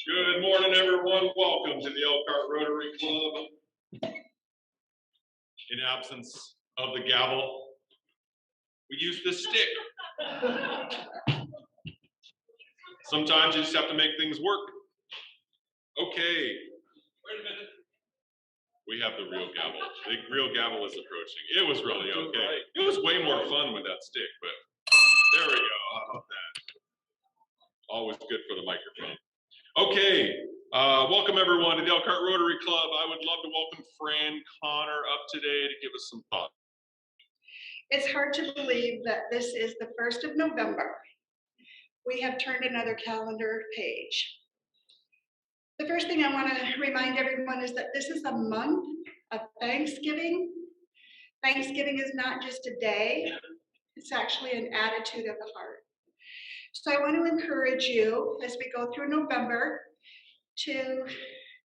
Good morning, everyone. Welcome to the Elkhart Rotary Club. In absence of the gavel, we use this stick. Sometimes you just have to make things work. Okay. Wait a minute. We have the real gavel. The real gavel is approaching. It was really okay. It was way more fun with that stick, but there we go. How about that? Always good for the microphone. Okay. Welcome everyone to the Elkhart Rotary Club. I would love to welcome Fran Connor up today to give us some thoughts. It's hard to believe that this is the 1st of November. We have turned another calendar page. The first thing I want to remind everyone is that this is a month of Thanksgiving. Thanksgiving is not just a day, it's actually an attitude of the heart. So I want to encourage you as we go through November to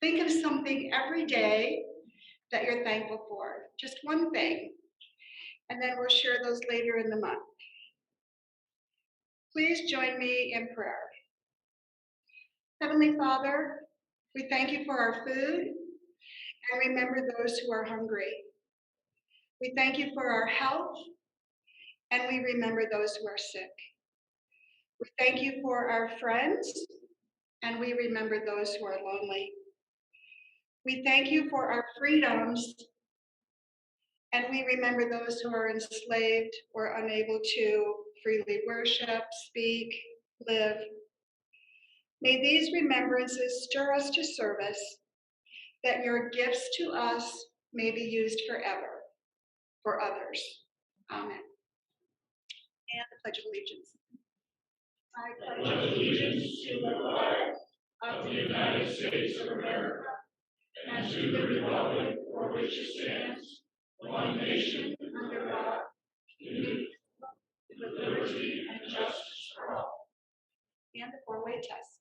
think of something every day that you're thankful for, just one thing, and then we'll share those later in the month. Please join me in prayer. Heavenly Father, we thank you for our food and remember those who are hungry. We thank you for our health and we remember those who are sick. We thank you for our friends and we remember those who are lonely. We thank you for our freedoms and we remember those who are enslaved or unable to freely worship, speak, live. May these remembrances stir us to service, that your gifts to us may be used forever for others. Amen. And the Pledge of Allegiance. I pledge allegiance to the flag of the United States of America and to the republic for which it stands, one nation under God, unique, with liberty and justice for all. And the four-way test.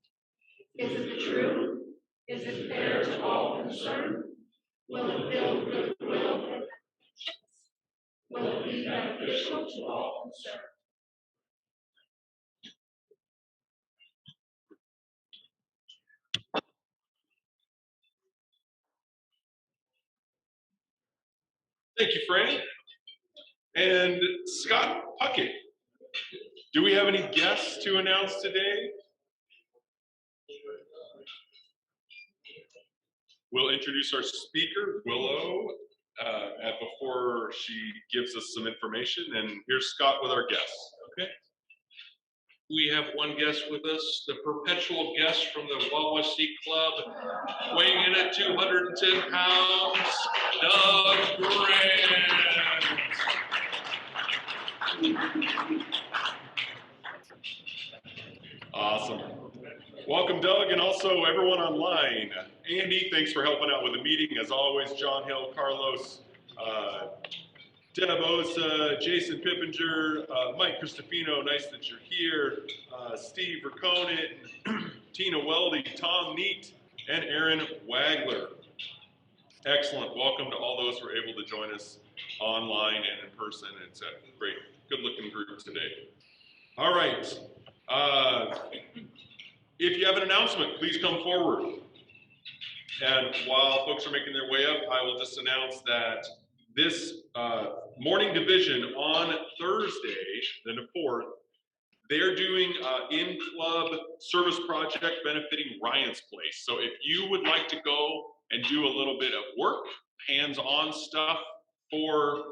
Is it the truth? Is it fair to all concerned? Will it build goodwill and will it be beneficial to all concerned? Thank you, Franny. And Scott Puckett, do we have any guests to announce today? We'll introduce our speaker, Willow, before she gives us some information. And here's Scott with our guests. Okay. We have one guest with us, the perpetual guest from the Wawasee Club, weighing in at 210 pounds, Doug Grant. Awesome. Welcome, Doug, and also everyone online. Andy, thanks for helping out with the meeting. As always, John Hill, Carlos, Deb Osa, Jason Pippinger, Mike Cristofino, nice that you're here, Steve Raconet, Tina Weldy, Tom Neat, and Aaron Wagler. Excellent. Welcome to all those who are able to join us online and in person. It's a great, good-looking group today. All right. If you have an announcement, please come forward. And while folks are making their way up, I will just announce that this morning division on Thursday, the 4th, they're doing in-club service project benefiting Ryan's Place. So if you would like to go and do a little bit of work, hands-on stuff for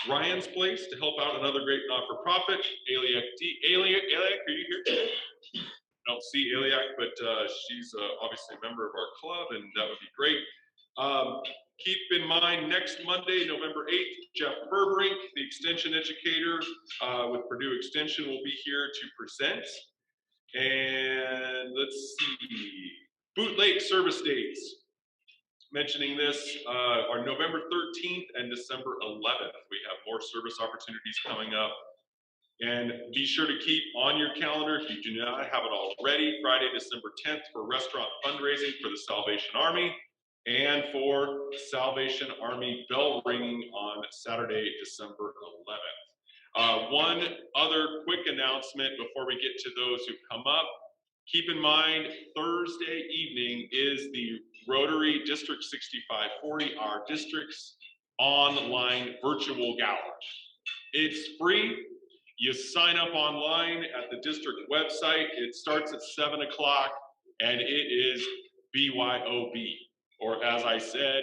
Ryan's Place to help out another great not-for-profit, Aliak, are you here today? I don't see Aliak, but she's obviously a member of our club, and that would be great. Keep in mind, next Monday, November 8th, Jeff Burbrink, the extension educator with Purdue Extension, will be here to present. And let's see, Boot Lake service dates. Mentioning this are November 13th and December 11th. We have more service opportunities coming up. And be sure to keep on your calendar, if you do not have it already, Friday, December 10th for restaurant fundraising for the Salvation Army and for Salvation Army bell ringing on Saturday, December 11th. One other quick announcement before we get to those who come up. Keep in mind, Thursday evening is the Rotary District 6540, our district's online virtual gala. It's free. You sign up online at the district website. It starts at 7 o'clock and it is BYOB, or as I said,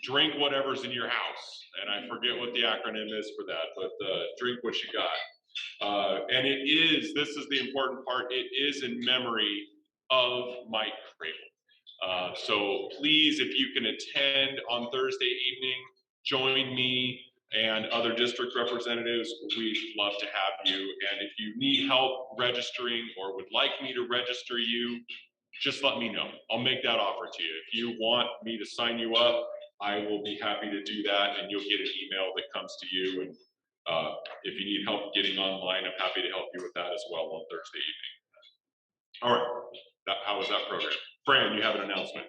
drink whatever's in your house. And I forget what the acronym is for that, but drink what you got. And this is the important part, it is in memory of Mike Cradle. So please, if you can attend on Thursday evening, join me and other district representatives. We'd love to have you. And if you need help registering or would like me to register you, just let me know. I'll make that offer to you. If you want me to sign you up, I will be happy to do that, and you'll get an email that comes to you. And if you need help getting online, I'm happy to help you with that as well on Thursday evening. All right, how was that program? Fran, you have an announcement.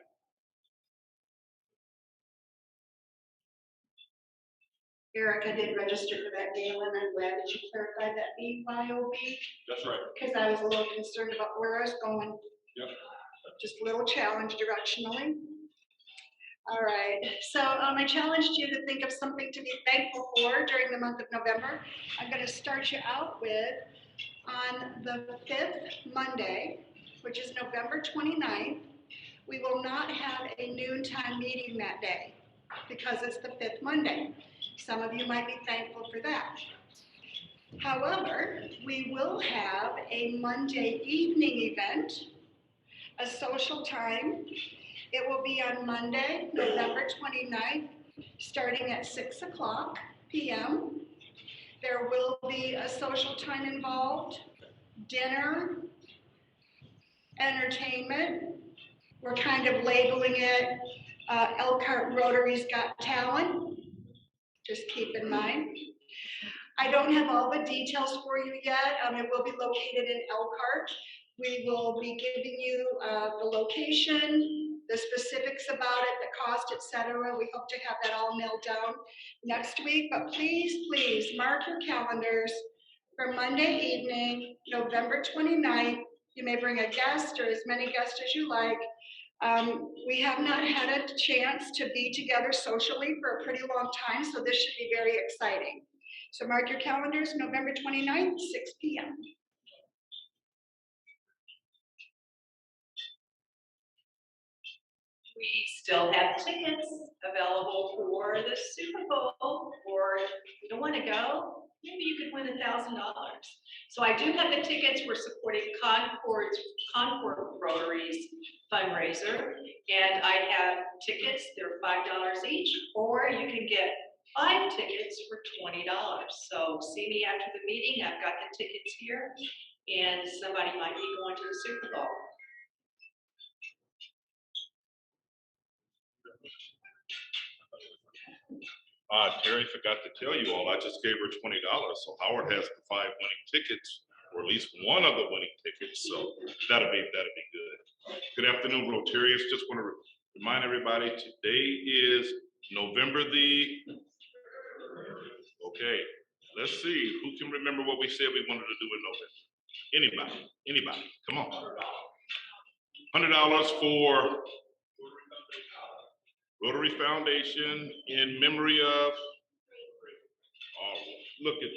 Eric, I did register for that gala, and I'm glad that you clarified that BYOB. That's right. Because I was a little concerned about where I was going. Yep. Just a little challenge directionally. All right, so I challenged you to think of something to be thankful for during the month of November. I'm going to start you out with, on the 5th Monday, which is November 29th, we will not have a noontime meeting that day because it's the 5th Monday. Some of you might be thankful for that. However, we will have a Monday evening event, a social time. It will be on Monday, November 29th, starting at 6 o'clock p.m. There will be a social time involved, dinner, entertainment. We're kind of labeling it Elkhart Rotary's Got Talent. Just keep in mind. I don't have all the details for you yet. It will be located in Elkhart. We will be giving you the location, the specifics about it, the cost, etc. We hope to have that all nailed down next week. But please, please mark your calendars for Monday evening, November 29th. You may bring a guest or as many guests as you like. We have not had a chance to be together socially for a pretty long time, so this should be very exciting. So mark your calendars, November 29th, 6 p.m. We still have tickets available for the Super Bowl, or if you don't want to go, maybe you could win $1,000. So I do have the tickets. We're supporting Concord Rotary's fundraiser, and I have tickets. They're $5 each, or you can get 5 tickets for $20. So see me after the meeting. I've got the tickets here, and somebody might be going to the Super Bowl. Terry forgot to tell you all, I just gave her $20, so Howard has the 5 winning tickets, or at least one of the winning tickets, so that'll be good. Good afternoon, Rotarians. Just want to remind everybody, today is November okay, let's see, who can remember what we said we wanted to do in November? Anybody, come on. $100 for Rotary Foundation in memory of, oh, look at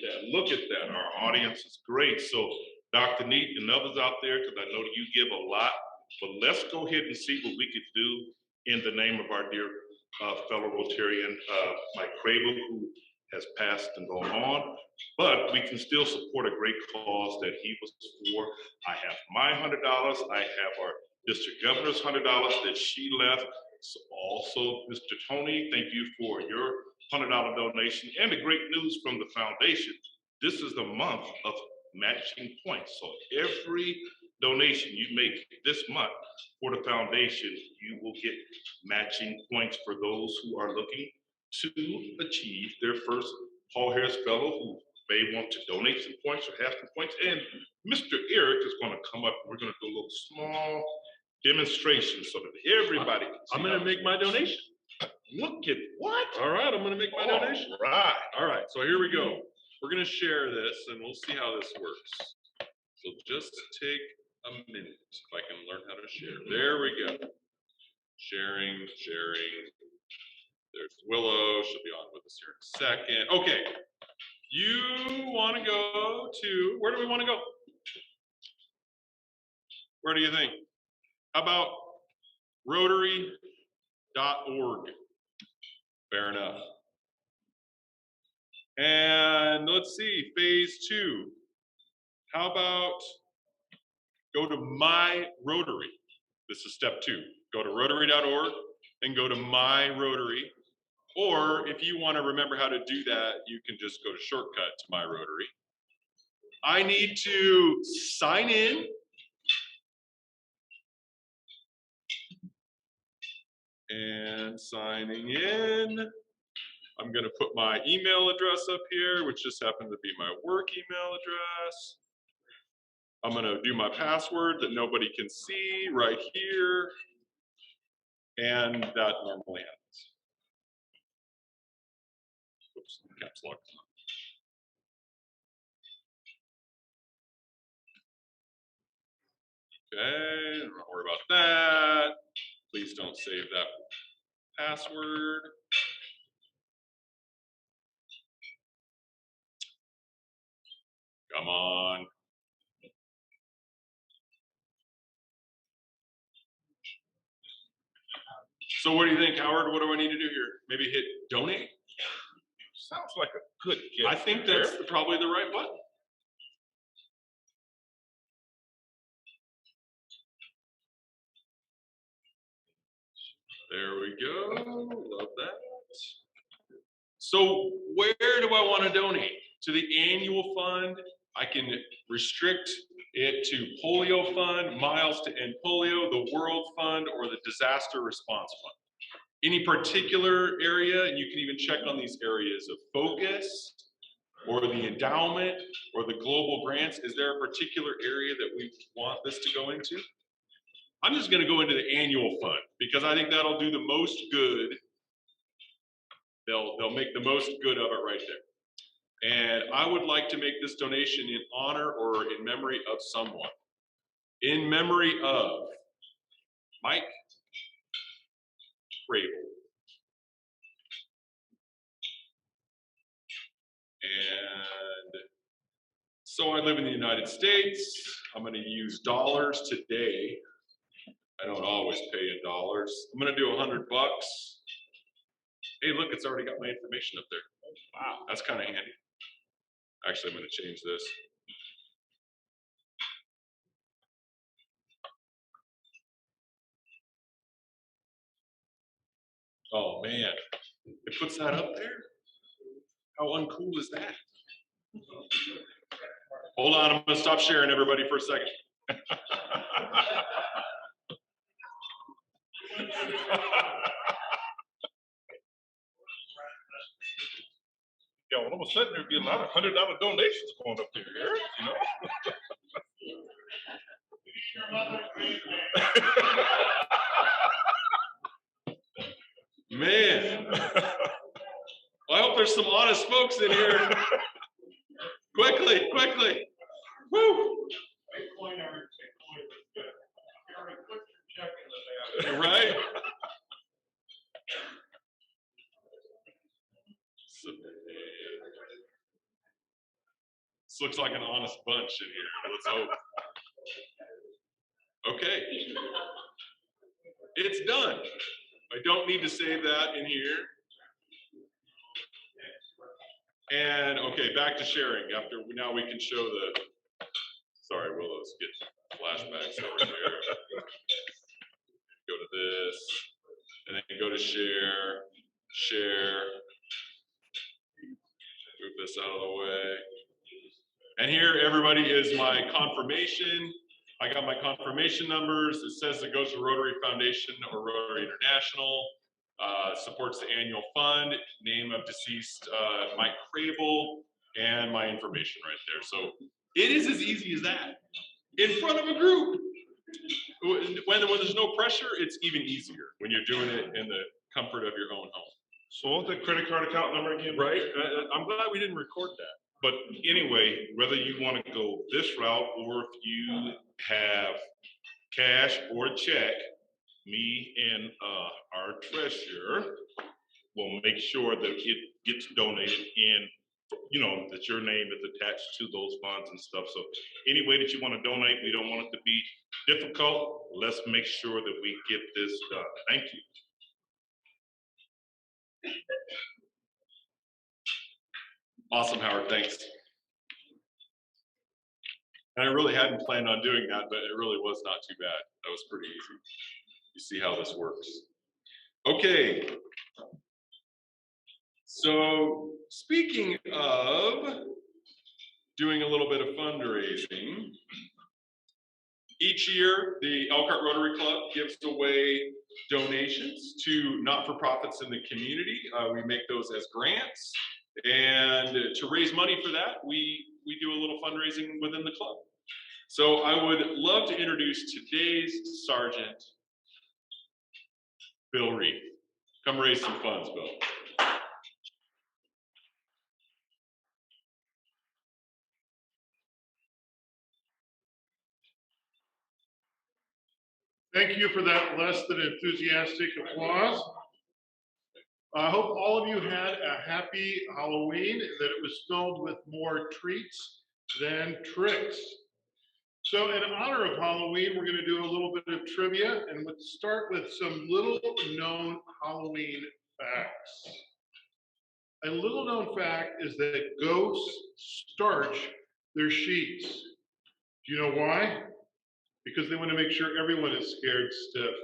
that. Our audience is great. So Dr. Neat and others out there, because I know that you give a lot, but let's go ahead and see what we could do in the name of our dear fellow Rotarian, Mike Cradle, who has passed and gone on, but we can still support a great cause that he was for. I have my $100. I have our district governor's $100 that she left. So also, Mr. Tony, thank you for your $100 donation and the great news from the foundation. This is the month of matching points. So every donation you make this month for the foundation, you will get matching points for those who are looking to achieve their first Paul Harris Fellow, who may want to donate some points or have some points. And Mr. Eric is going to come up. We're going to do a little small demonstration so that everybody can see. I'm going to make my donation. Look at what? All right, I'm going to make my donation. Right. All right, so here we go. We're going to share this and we'll see how this works. So just take a minute if I can learn how to share. There we go. Sharing. There's Willow. She'll be on with us here in a second. Okay. You want to go to, where do we want to go? Where do you think? How about Rotary.org? Fair enough. And let's see, phase 2. How about go to My Rotary? This is step 2. Go to Rotary.org and go to My Rotary. Or if you want to remember how to do that, you can just go to shortcut to My Rotary. I need to sign in. And signing in. I'm going to put my email address up here, which just happens to be my work email address. I'm going to do my password that nobody can see right here. And that normally happens. Oops, caps lock. Okay, don't worry about that. Please don't save that password. Come on. So what do you think, Howard? What do I need to do here? Maybe hit donate? Sounds like a good gift. I think that's probably the right button. There we go. Love that. So where do I want to donate? To the annual fund? I can restrict it to polio fund, miles to end polio, the world fund, or the disaster response fund. Any particular area, and you can even check on these areas of focus, or the endowment, or the global grants. Is there a particular area that we want this to go into? I'm just going to go into the annual fund because I think that'll do the most good. They'll make the most good of it right there. And I would like to make this donation in honor or in memory of someone. In memory of Mike Crable. And so I live in the United States. I'm going to use dollars today. I don't always pay in dollars. I'm going to do $100. Hey, look, it's already got my information up there. Wow, that's kind of handy. Actually, I'm going to change this. Oh, man. It puts that up there? How uncool is that? Hold on, I'm going to stop sharing everybody for a second. Yeah, all of a sudden there'd be a lot of $100 donations going up there, Eric, you know? Man. Well, I hope there's some honest folks in here. Quickly. Woo. Right? This looks like an honest bunch in here. Let's hope. Okay. It's done. I don't need to save that in here. And okay, back to sharing. After now we can show the, sorry, Willow's getting flashbacks over there. Go to this, and then go to share. Move this out of the way. And here, everybody, is my confirmation. I got my confirmation numbers. It says it goes to Rotary Foundation or Rotary International. Supports the annual fund, name of deceased Mike Crable, and my information right there. So it is as easy as that. In front of a group. When there's no pressure, it's even easier when you're doing it in the comfort of your own home. So what's the credit card account number again? Right? I'm glad we didn't record that. But anyway, whether you want to go this route or if you have cash or check, me and our treasurer will make sure that it gets donated and, you know, that your name is attached to those funds and stuff. So any way that you want to donate, we don't want it to be difficult. Let's make sure that we get this done. Thank you. Awesome, Howard, thanks. And I really hadn't planned on doing that, but it really was not too bad. That was pretty easy. You see how this works. Okay. So speaking of doing a little bit of fundraising, each year the Elkhart Rotary Club gives away donations to not-for-profits in the community. We make those as grants, and to raise money for that, we do a little fundraising within the club. So I would love to introduce today's Sergeant, Bill Reed. Come raise some funds, Bill. Thank you for that less than enthusiastic applause. I hope all of you had a happy Halloween and that it was filled with more treats than tricks. So in honor of Halloween, we're going to do a little bit of trivia, and let's start with some little known Halloween facts. A little known fact is that ghosts starch their sheets. Do you know why? Because they want to make sure everyone is scared stiff.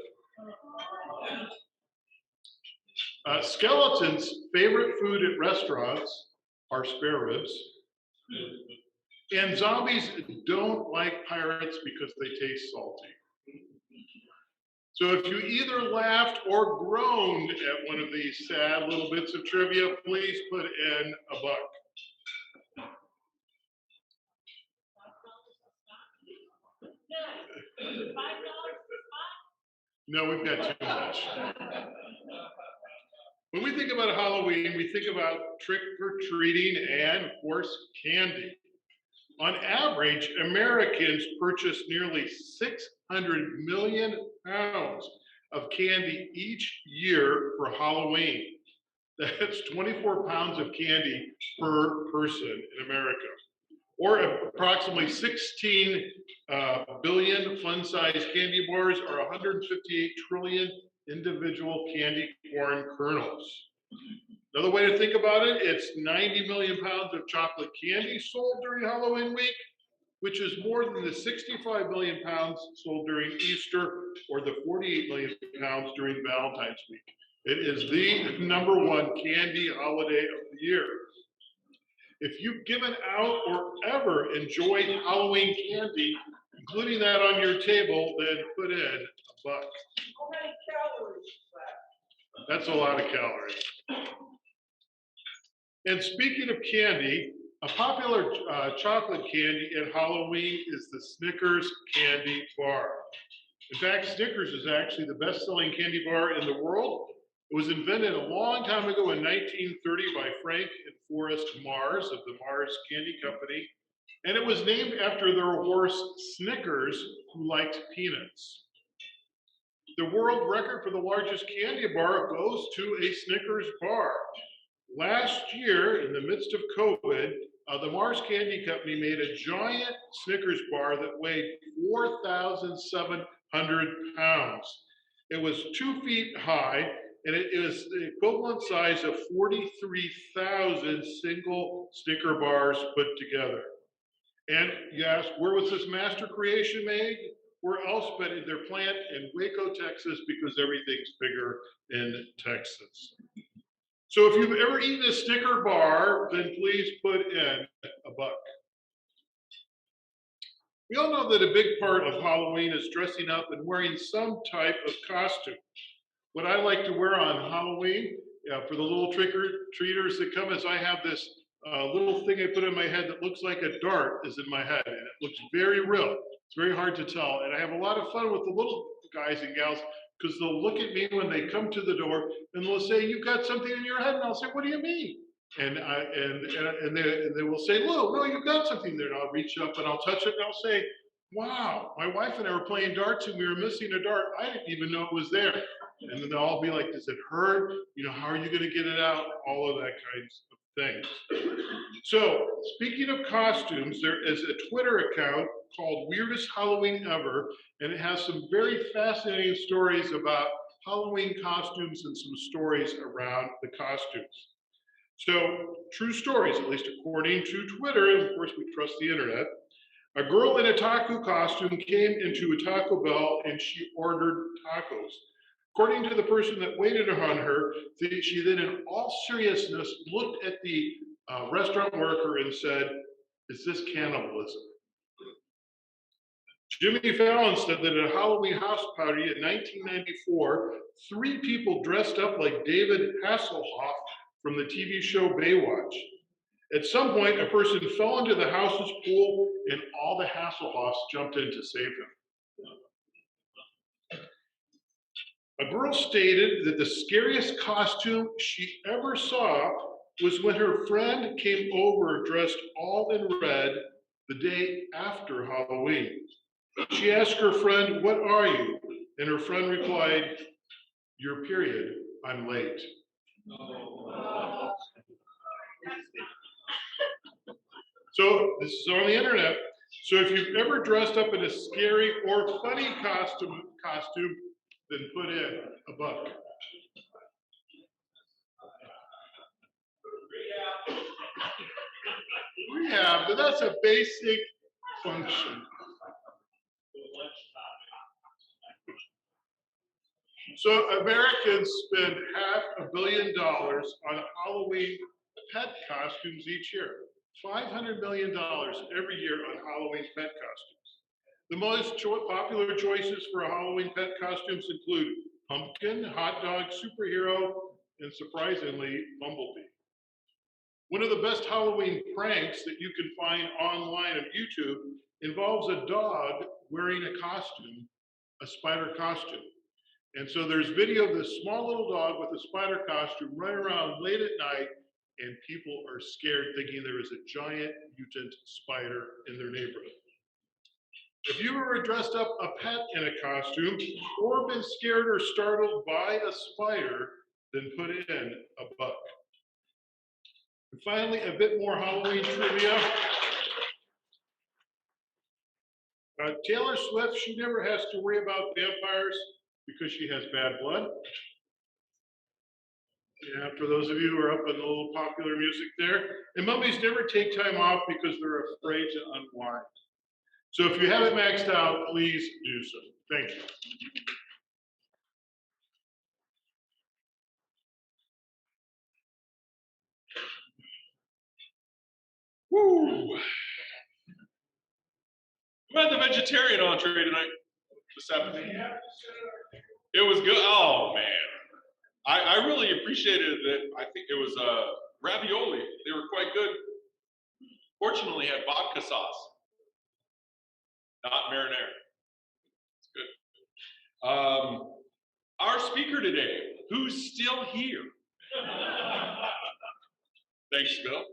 Skeletons' favorite food at restaurants are spare ribs. And zombies don't like pirates because they taste salty. So if you either laughed or groaned at one of these sad little bits of trivia, please put in a buck. No, we've got too much. When we think about Halloween, we think about trick-or-treating and, of course, candy. On average, Americans purchase nearly 600 million pounds of candy each year for Halloween. That's 24 pounds of candy per person in America, or approximately 16 billion fun-sized candy bars or 158 trillion individual candy corn kernels. Another way to think about it, it's 90 million pounds of chocolate candy sold during Halloween week, which is more than the 65 million pounds sold during Easter or the 48 million pounds during Valentine's week. It is the #1 candy holiday of the year. If you've given out or ever enjoyed Halloween candy, including that on your table, then put in a buck. How many calories is that? That's a lot of calories. And speaking of candy, a popular chocolate candy at Halloween is the Snickers candy bar. In fact, Snickers is actually the best-selling candy bar in the world. It was invented a long time ago in 1930 by Frank and Forrest Mars of the Mars Candy Company, and it was named after their horse Snickers, who liked peanuts. The world record for the largest candy bar goes to a Snickers bar. Last year, in the midst of COVID, the Mars Candy Company made a giant Snickers bar that weighed 4,700 pounds. It was 2 feet high, and it is the equivalent size of 43,000 single Snicker bars put together. And you ask, where was this master creation made? Where else but in their plant in Waco, Texas, because everything's bigger in Texas. So if you've ever eaten a Snicker bar, then please put in a buck. We all know that a big part of Halloween is dressing up and wearing some type of costume. What I like to wear on Halloween, for the little trick-or-treaters that come, is I have this little thing I put in my head that looks like a dart is in my head, and it looks very real. It's very hard to tell, and I have a lot of fun with the little guys and gals because they'll look at me when they come to the door and they'll say, "You've got something in your head," and I'll say, "What do you mean?" And they will say, "Whoa, no, you've got something there." And I'll reach up and I'll touch it and I'll say, "Wow, my wife and I were playing darts and we were missing a dart. I didn't even know it was there." And then they'll all be like, "Does it hurt? You know, how are you going to get it out?" All of that kinds of things. So speaking of costumes, there is a Twitter account called Weirdest Halloween Ever, and it has some very fascinating stories about Halloween costumes and some stories around the costumes. So, true stories, at least according to Twitter, and of course we trust the internet. A girl in a taco costume came into a Taco Bell and she ordered tacos. According to the person that waited on her, she then, in all seriousness, looked at the restaurant worker and said, "Is this cannibalism?" Jimmy Fallon said that at a Halloween house party in 1994, 3 people dressed up like David Hasselhoff from the TV show Baywatch. At some point, a person fell into the house's pool and all the Hasselhoffs jumped in to save him. A girl stated that the scariest costume she ever saw was when her friend came over dressed all in red the day after Halloween. She asked her friend, "What are you?" And her friend replied, "Your period, I'm late." So this is on the internet. So if you've ever dressed up in a scary or funny costume, then put in a buck. Rehab, but that's a basic function. So Americans spend $500 million on Halloween pet costumes each year. $500 million every year on Halloween pet costumes. The most popular choices for Halloween pet costumes include pumpkin, hot dog, superhero, and surprisingly, bumblebee. One of the best Halloween pranks that you can find online on YouTube involves a dog wearing a costume, a spider costume. And so there's video of this small little dog with a spider costume running around late at night, and people are scared thinking there is a giant mutant spider in their neighborhood. If you ever dressed up a pet in a costume or been scared or startled by a spider, then put in a buck. And finally, a bit more Halloween trivia. Taylor Swift, she never has to worry about vampires because she has bad blood. Yeah, for those of you who are up on the little popular music there. And mummies never take time off because they're afraid to unwind. So if you have it maxed out, please do so. Thank you. Woo! Who had the vegetarian entree tonight? This afternoon? It was good. Oh man. I really appreciated it. I think it was ravioli. They were quite good. Fortunately, had vodka sauce, not marinara. It's good. Our speaker today, who's still here. Thanks, Bill.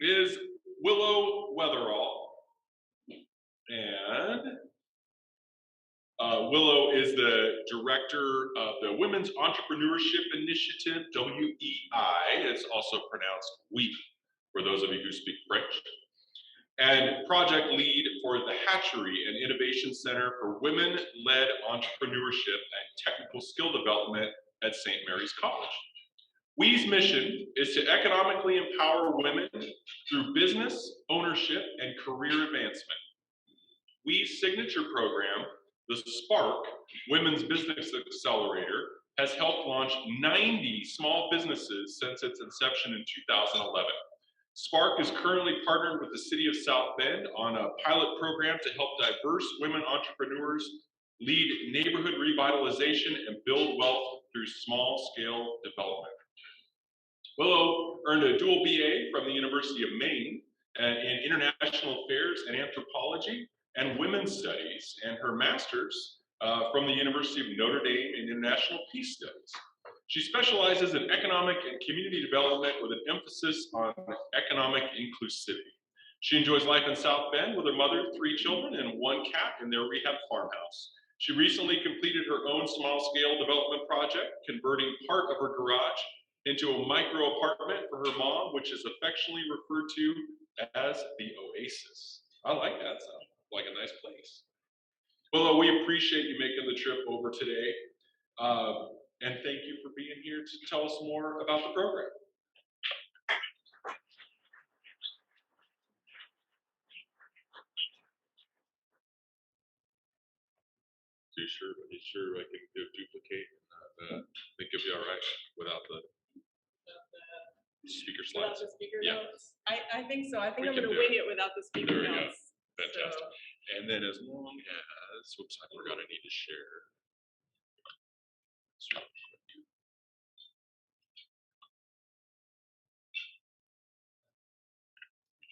Is Willow Weatherall. And Willow is the director of the Women's Entrepreneurship Initiative, WEI. It's also pronounced WE, for those of you who speak French. And project lead for the Hatchery and Innovation Center for Women-Led Entrepreneurship and Technical Skill Development at St. Mary's College. WE's mission is to economically empower women through business, ownership, and career advancement. WE's signature program, the Spark Women's Business Accelerator, has helped launch 90 small businesses since its inception in 2011. Spark is currently partnered with the City of South Bend on a pilot program to help diverse women entrepreneurs lead neighborhood revitalization and build wealth through small-scale development. Willow earned a dual BA from the University of Maine in International Affairs and Anthropology and Women's Studies, and her master's from the University of Notre Dame in International Peace Studies. She specializes in economic and community development with an emphasis on economic inclusivity. She enjoys life in South Bend with her mother, 3 children, and 1 cat in their rehab farmhouse. She recently completed her own small-scale development project, converting part of her garage into a micro apartment for her mom, which is affectionately referred to as the Oasis. I like that sound, like a nice place. Willow, we appreciate you making the trip over today. And thank you for being here to tell us more about the program. You sure I can duplicate and think it'll be all right without the speaker Without slides? the speaker Yeah. notes? I think so. I think We I'm can gonna do wing it without the speaker There we go. notes. Fantastic. So, And then as long as, whoops, I forgot I need to share. Just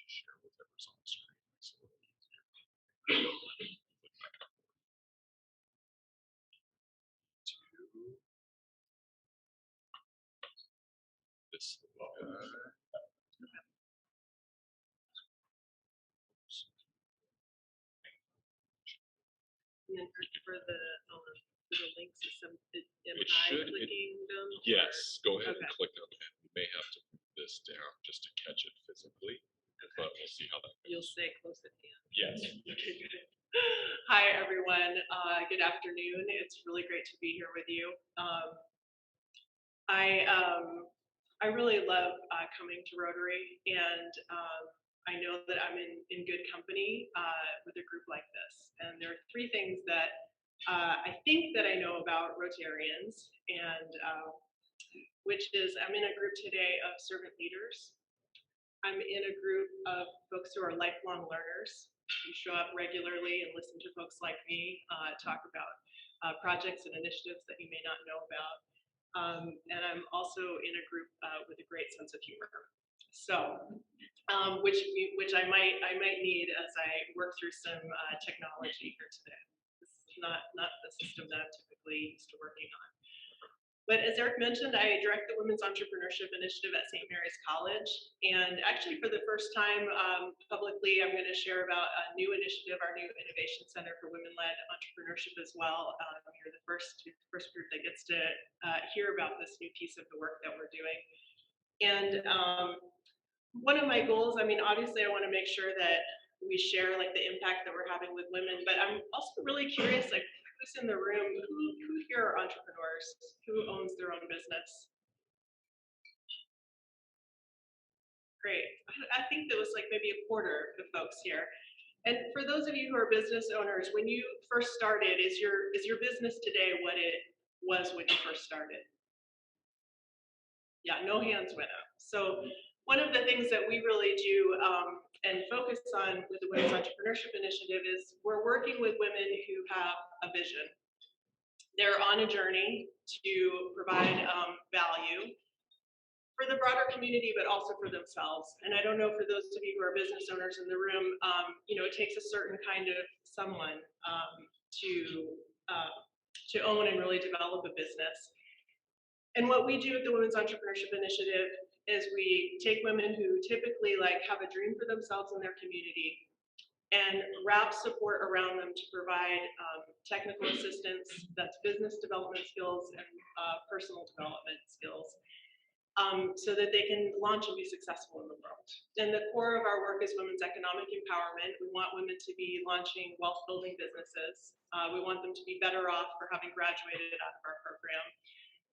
share whatever's on the screen. Makes it a little easier. To this guy. and then for the links, am It I should- clicking them? or- Yes, go ahead and Okay. click on it. We may have to move this down just to catch it physically, but we'll see how that You'll goes. say close at hand. Yes. Okay, good. Hi, everyone. Good afternoon. It's really great to be here with you. I really love coming to Rotary, and I know that I'm in good company with a group like this. And there are 3 things that I think that I know about Rotarians, and which is I'm in a group today of servant leaders. I'm in a group of folks who are lifelong learners, who show up regularly and listen to folks like me talk about projects and initiatives that you may not know about. And I'm also in a group with a great sense of humor. So, which I might need as I work through some technology here today. This is not the system that I'm typically used to working on. But as Eric mentioned, I direct the Women's Entrepreneurship Initiative at St. Mary's College. And actually for the first time publicly, I'm gonna share about a new initiative, our new Innovation Center for Women-Led Entrepreneurship as well. You're the first group that gets to hear about this new piece of the work that we're doing. And one of my goals, I mean, obviously I wanna make sure that we share like the impact that we're having with women, but I'm also really curious, like, who's in the room? Who here are entrepreneurs? Who owns their own business? Great. I think there was like maybe a quarter of folks here. And for those of you who are business owners, when you first started, is your business today what it was when you first started? Yeah, no hands went up. So one of the things that we really do and focus on with the Women's Entrepreneurship Initiative is we're working with women who have a vision. They're on a journey to provide value for the broader community, but also for themselves. And I don't know, for those of you who are business owners in the room, it takes a certain kind of someone to own and really develop a business. And what we do at the Women's Entrepreneurship Initiative is we take women who typically have a dream for themselves in their community and wrap support around them to provide technical assistance, that's business development skills and personal development skills, so that they can launch and be successful in the world. And the core of our work is women's economic empowerment. We want women to be launching wealth-building businesses. We want them to be better off for having graduated out of our program.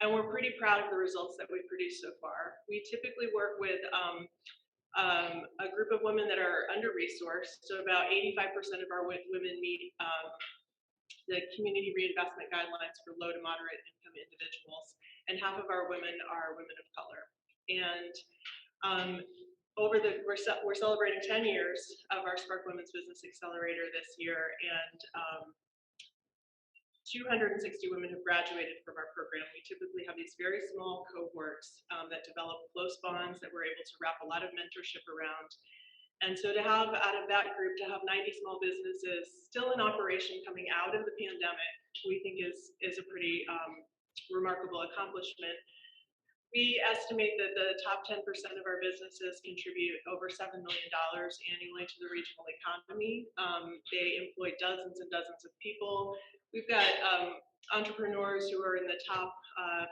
And we're pretty proud of the results that we've produced so far. We typically work with a group of women that are under-resourced. So about 85% of our women meet the community reinvestment guidelines for low to moderate income individuals. And half of our women are women of color. And we're celebrating 10 years of our Spark Women's Business Accelerator this year. And 260 women have graduated from our program. We typically have these very small cohorts that develop close bonds that we're able to wrap a lot of mentorship around. And so to have, out of that group, to have 90 small businesses still in operation coming out of the pandemic, we think is a pretty remarkable accomplishment. We estimate that the top 10% of our businesses contribute over $7 million annually to the regional economy. They employ dozens and dozens of people. We've got entrepreneurs who are in the top 5%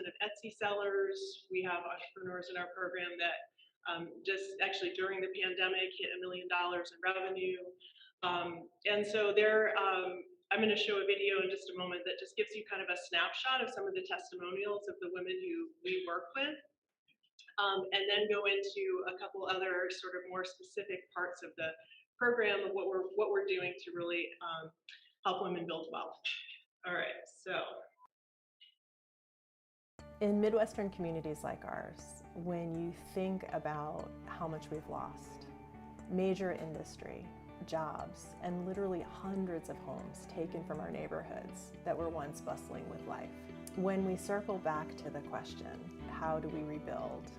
of Etsy sellers. We have entrepreneurs in our program that just actually during the pandemic hit $1 million in revenue. And so I'm going to show a video in just a moment that just gives you kind of a snapshot of some of the testimonials of the women who we work with, and then go into a couple other sort of more specific parts of the program of what we're doing to really help women build wealth. All right, so. In Midwestern communities like ours, when you think about how much we've lost, major industry, jobs, and literally hundreds of homes taken from our neighborhoods that were once bustling with life. When we circle back to the question, how do we rebuild?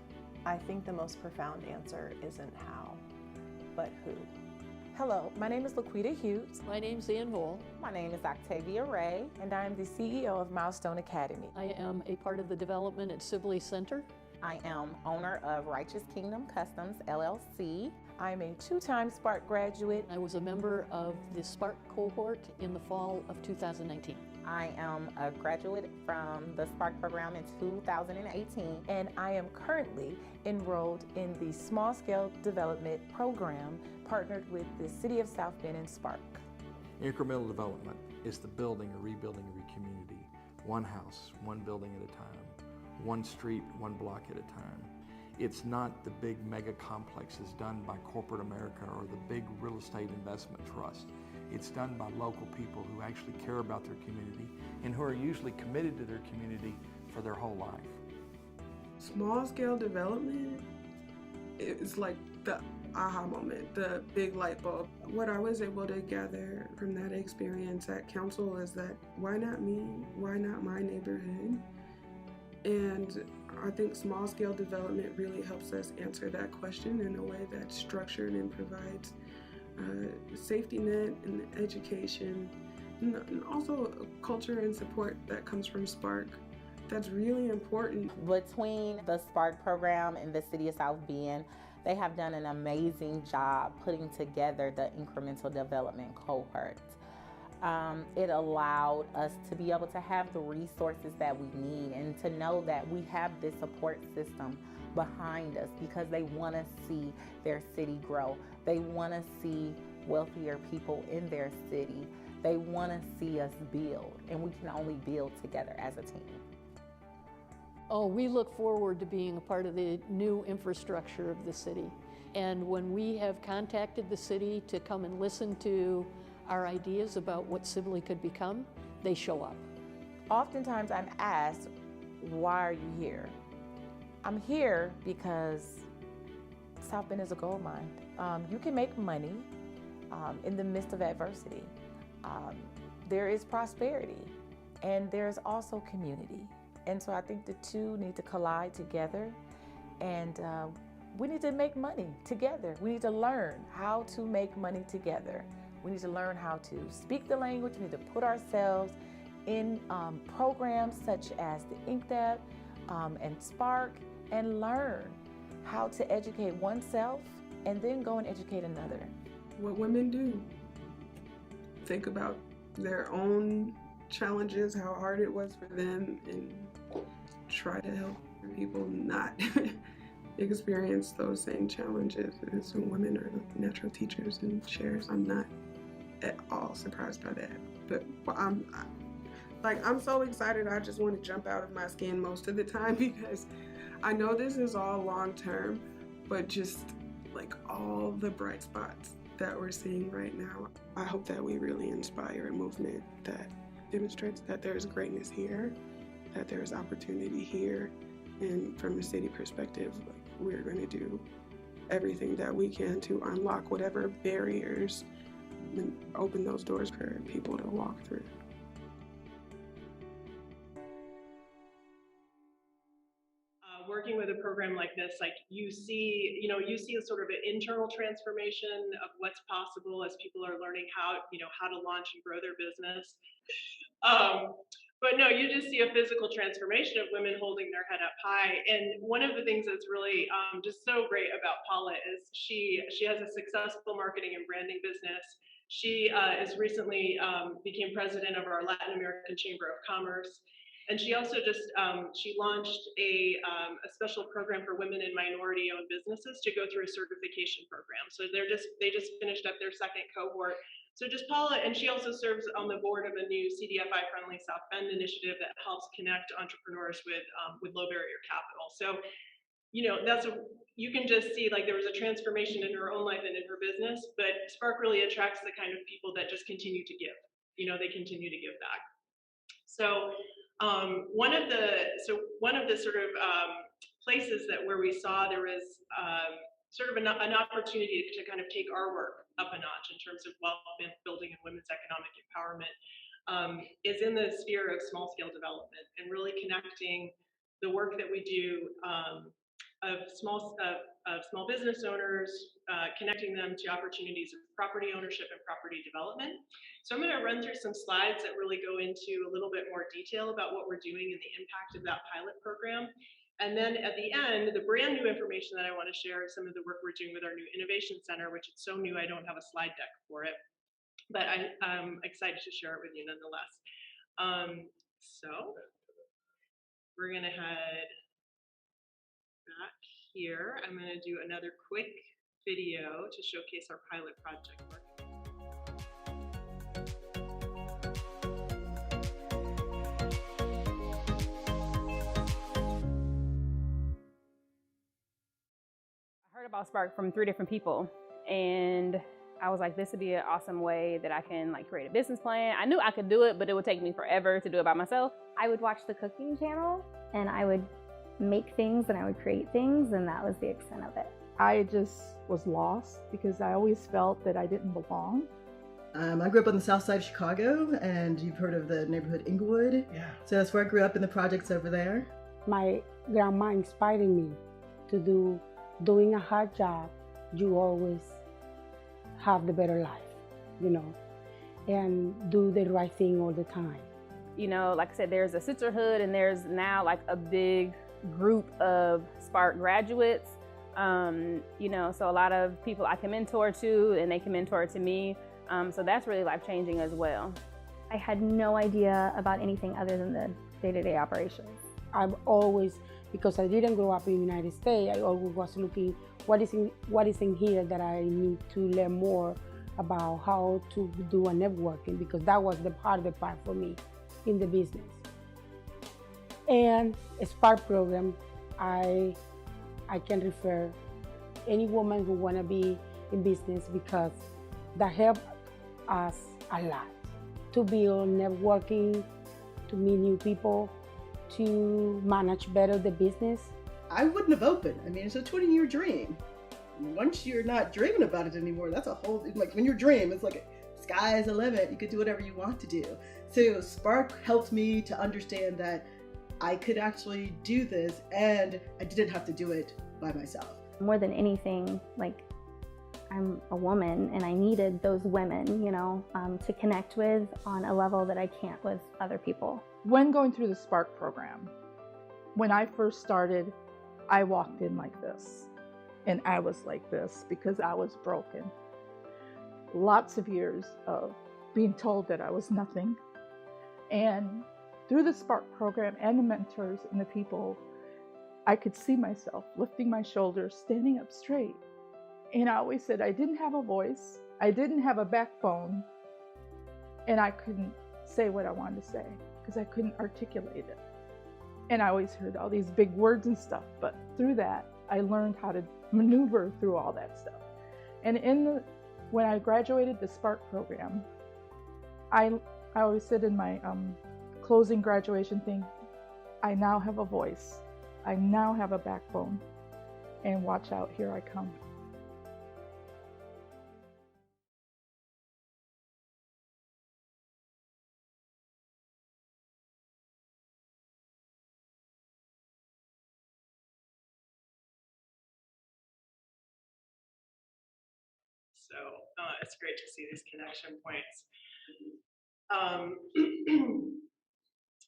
I think the most profound answer isn't how, but who. Hello, my name is Laquita Hughes. My name's Ann Vole. My name is Octavia Ray. And I am the CEO of Milestone Academy. I am a part of the development at Sibley Center. I am owner of Righteous Kingdom Customs, LLC. I'm a 2-time Spark graduate. I was a member of the Spark cohort in the fall of 2019. I am a graduate from the Spark program in 2018. And I am currently enrolled in the Small Scale Development Program partnered with the City of South Bend and Spark. Incremental development is the building or rebuilding of your community, one house, one building at a time, one street, one block at a time. It's not the big mega complexes done by corporate America or the big real estate investment trust. It's done by local people who actually care about their community and who are usually committed to their community for their whole life. Small scale development is like the aha moment, the big light bulb. What I was able to gather from that experience at council is that why not me? Why not my neighborhood? And I think small scale development really helps us answer that question in a way that's structured and provides safety net and education, and also culture and support that comes from Spark. That's really important. Between the Spark program and the City of South Bend, they have done an amazing job putting together the incremental development cohort. It allowed us to be able to have the resources that we need and to know that we have this support system behind us because they want to see their city grow. They want to see wealthier people in their city. They want to see us build, and we can only build together as a team. Oh, we look forward to being a part of the new infrastructure of the city. And when we have contacted the city to come and listen to our ideas about what Sibley could become, they show up. Oftentimes I'm asked, why are you here? I'm here because South Bend is a gold mine. You can make money in the midst of adversity. There is prosperity, and there's also community. And so I think the two need to collide together, and we need to make money together. We need to learn how to make money together. We need to learn how to speak the language. We need to put ourselves in programs such as the INCDEP and Spark, and learn how to educate oneself and then go and educate another. What women do. Think about their own challenges, how hard it was for them, and try to help people not experience those same challenges. As women are natural teachers and sharers. I'm not at all surprised by that. But I'm so excited, I just want to jump out of my skin most of the time because I know this is all long term, but just like all the bright spots that we're seeing right now, I hope that we really inspire a movement that demonstrates that there's greatness here, that there's opportunity here, and from a city perspective, we're going to do everything that we can to unlock whatever barriers and open those doors for people to walk through. Working with a program like this, like you see a sort of an internal transformation of what's possible as people are learning how to launch and grow their business. But no, you just see a physical transformation of women holding their head up high. And one of the things that's really just so great about Paula is she has a successful marketing and branding business. She is recently became president of our Latin American Chamber of Commerce. And she also just she launched a special program for women and minority-owned businesses to go through a certification program. So they just finished up their second cohort. So just Paula, and she also serves on the board of a new CDFI-friendly South Bend initiative that helps connect entrepreneurs with low barrier capital. So, you know, you can just see like there was a transformation in her own life and in her business, but Spark really attracts the kind of people that just continue to give. You know, they continue to give back. So one of the sort of places where we saw there was sort of an opportunity to kind of take our work up a notch in terms of wealth building and women's economic empowerment is in the sphere of small scale development and really connecting the work that we do of small business owners, connecting them to opportunities of property ownership and property development. So I'm going to run through some slides that really go into a little bit more detail about what we're doing and the impact of that pilot program. And then at the end, the brand new information that I want to share is some of the work we're doing with our new innovation center, which is so new I don't have a slide deck for it, but I'm excited to share it with you nonetheless. So we're going to head back here. I'm going to do another quick video to showcase our pilot project work. About Spark from 3 different people, and I was like, this would be an awesome way that I can like create a business plan. I knew I could do it, but it would take me forever to do it by myself. I would watch the cooking channel and I would make things and I would create things, and that was the extent of it. I just was lost because I always felt that I didn't belong. I grew up on the south side of Chicago, and you've heard of the neighborhood Inglewood. Yeah. So that's where I grew up in the projects over there. My grandma inspired me to doing a hard job, you always have the better life, you know, and do the right thing all the time. You know, like I said, there's a sisterhood and there's now like a big group of Spark graduates, you know, so a lot of people I can mentor to and they can mentor to me. So that's really life-changing as well. I had no idea about anything other than the day-to-day operations. I've always, because I didn't grow up in the United States, I always was looking what is in here that I need to learn more about how to do a networking, because that was the hardest part for me in the business. And a Spark program, I can refer any woman who want to be in business, because that helped us a lot to build networking, to meet new people, to manage better the business. I wouldn't have opened. I mean, it's a 20-year dream. Once you're not dreaming about it anymore, that's a whole, like when you dream, it's like sky's the limit. You could do whatever you want to do. So Spark helped me to understand that I could actually do this and I didn't have to do it by myself. More than anything, like I'm a woman and I needed those women, you know, to connect with on a level that I can't with other people. When going through the Spark program, when I first started, I walked in like this, and I was like this because I was broken. Lots of years of being told that I was nothing. And through the Spark program and the mentors and the people, I could see myself lifting my shoulders, standing up straight. And I always said I didn't have a voice, I didn't have a backbone, and I couldn't say what I wanted to say because I couldn't articulate it. And I always heard all these big words and stuff, but through that, I learned how to maneuver through all that stuff. And when I graduated the Spark program, I always said in my closing graduation thing, I now have a voice, I now have a backbone, and watch out, here I come. So it's great to see these connection points.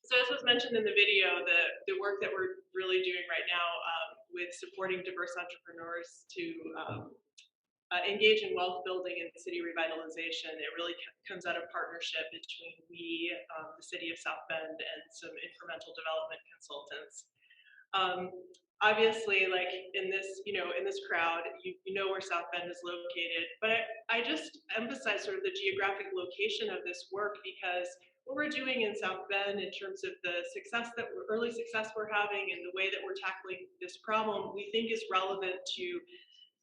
So So as was mentioned in the video, the work that we're really doing right now with supporting diverse entrepreneurs to engage in wealth building and city revitalization, it really comes out of partnership between we, the city of South Bend, and some incremental development consultants. Obviously, like in this, in this crowd, you know where South Bend is located, but I just emphasize sort of the geographic location of this work, because what we're doing in South Bend in terms of the early success we're having and the way that we're tackling this problem, we think is relevant to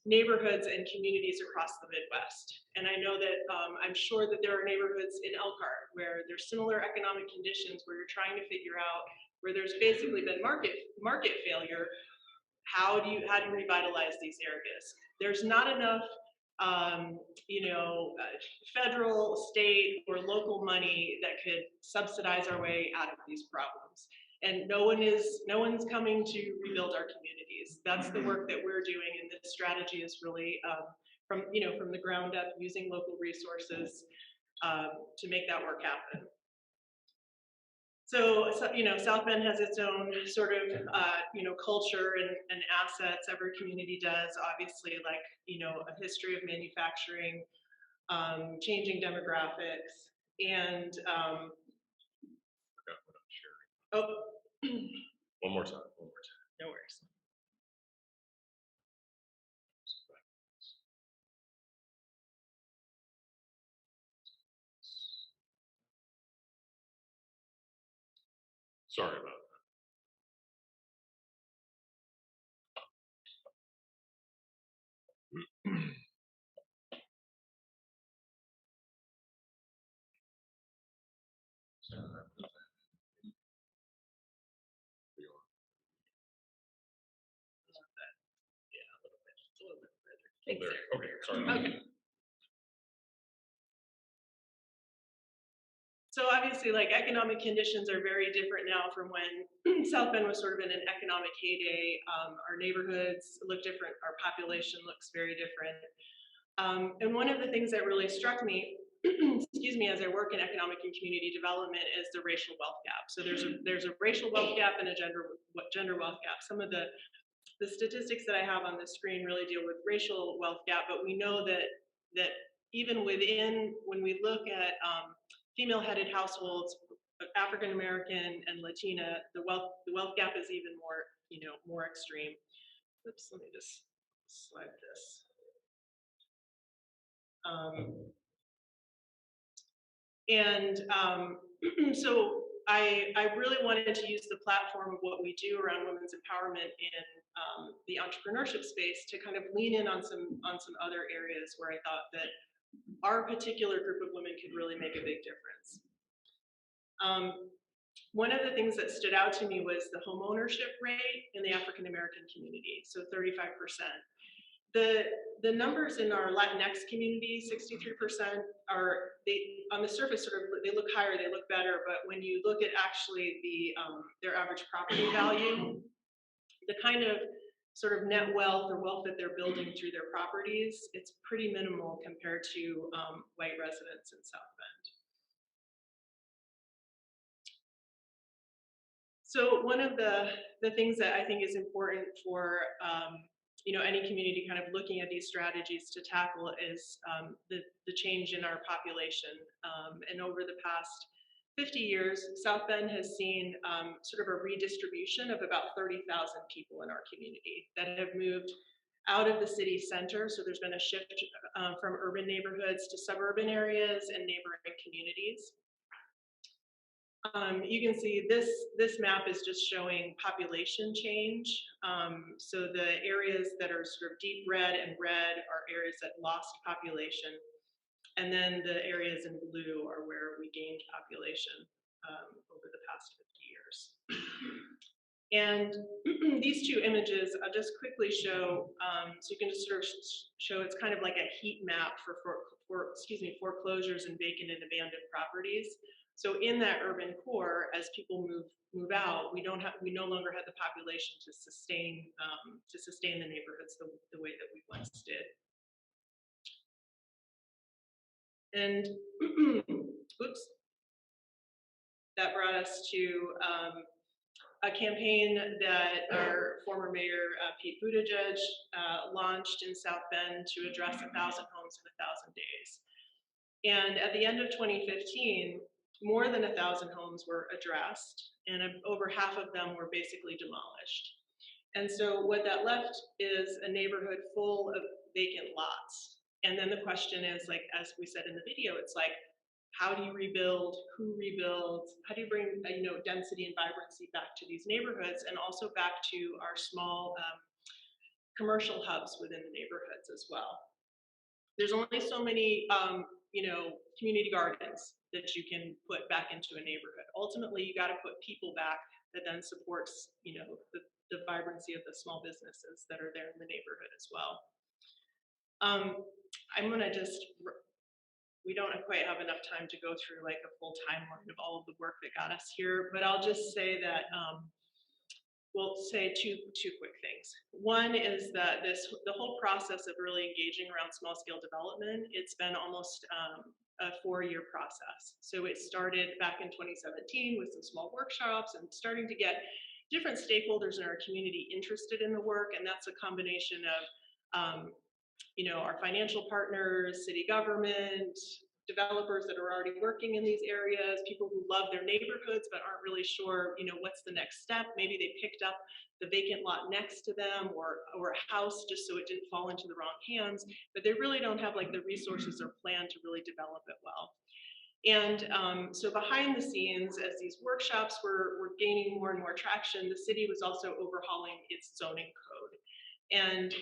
neighborhoods and communities across the Midwest. And I know that I'm sure that there are neighborhoods in Elkhart where there's similar economic conditions, where you're trying to figure out, where there's basically been market failure. How do you revitalize these areas? There's not enough federal, state, or local money that could subsidize our way out of these problems. And no one's coming to rebuild our communities. That's the work that we're doing, and this strategy is really from the ground up, using local resources to make that work happen. So South Bend has its own sort of culture and assets. Every community does, obviously, like a history of manufacturing, changing demographics, and One more time. No worries. Sorry about that. Okay, sorry. Okay. So obviously, like, economic conditions are very different now from when South Bend was sort of in an economic heyday. Our neighborhoods look different. Our population looks very different. And one of the things that really struck me, excuse me, as I work in economic and community development, is the racial wealth gap. So there's a racial wealth gap and a gender wealth gap. Some of the statistics that I have on the screen really deal with racial wealth gap, but we know that even within, when we look at female-headed households, African American and Latina, the wealth gap is even more extreme. Oops, let me just slide this. So I really wanted to use the platform of what we do around women's empowerment in the entrepreneurship space to kind of lean in on some other areas where I thought that our particular group of women could really make a big difference. One of the things that stood out to me was the home ownership rate in the African American community, so 35%. The numbers in our Latinx community, 63%, on the surface they look higher, they look better, but when you look at actually their average property value, the kind of sort of net wealth or wealth that they're building through their properties, it's pretty minimal compared to white residents in South Bend. So one of the things that I think is important for any community kind of looking at these strategies to tackle is the change in our population. And over the past 50 years, South Bend has seen sort of a redistribution of about 30,000 people in our community that have moved out of the city center. So there's been a shift from urban neighborhoods to suburban areas and neighboring communities. You can see this map is just showing population change. So the areas that are sort of deep red and red are areas that lost population. And then the areas in blue are where we gained population over the past 50 years. And these two images, I'll just quickly show, so you can just sort of show it's kind of like a heat map for foreclosures and vacant and abandoned properties. So in that urban core, as people move out, we no longer have the population to sustain the neighborhoods the way that we once did. And oops, that brought address to a campaign that our former mayor, Pete Buttigieg, launched in South Bend to address 1,000 homes in 1,000 days. And at the end of 2015, more than 1,000 homes were addressed, and over half of them were basically demolished. And so what that left is a neighborhood full of vacant lots. And then the question is, like, as we said in the video, it's like, how do you rebuild? Who rebuilds? How do you bring density and vibrancy back to these neighborhoods, and also back to our small commercial hubs within the neighborhoods as well? There's only so many community gardens that you can put back into a neighborhood. Ultimately, you got to put people back that then supports the vibrancy of the small businesses that are there in the neighborhood as well. I'm gonna we don't quite have enough time to go through like a full timeline of all of the work that got us here, but I'll just say that we'll say two quick things. One is that the whole process of really engaging around small scale development, it's been almost a 4-year process. So it started back in 2017 with some small workshops and starting to get different stakeholders in our community interested in the work, and that's a combination of our financial partners, city government, developers that are already working in these areas, people who love their neighborhoods but aren't really sure, what's the next step. Maybe they picked up the vacant lot next to them or a house just so it didn't fall into the wrong hands, but they really don't have like the resources or plan to really develop it well. And so behind the scenes, as these workshops were gaining more and more traction, the city was also overhauling its zoning code. And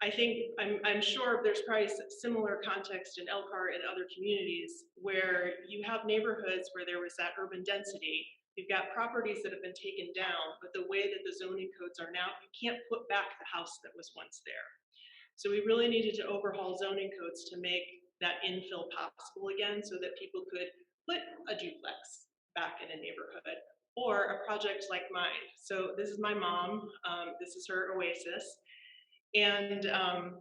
I think, I'm sure there's probably similar context in Elkhart and other communities where you have neighborhoods where there was that urban density. You've got properties that have been taken down, but the way that the zoning codes are now, you can't put back the house that was once there. So we really needed to overhaul zoning codes to make that infill possible again, so that people could put a duplex back in a neighborhood or a project like mine. So this is my mom, this is her oasis. And so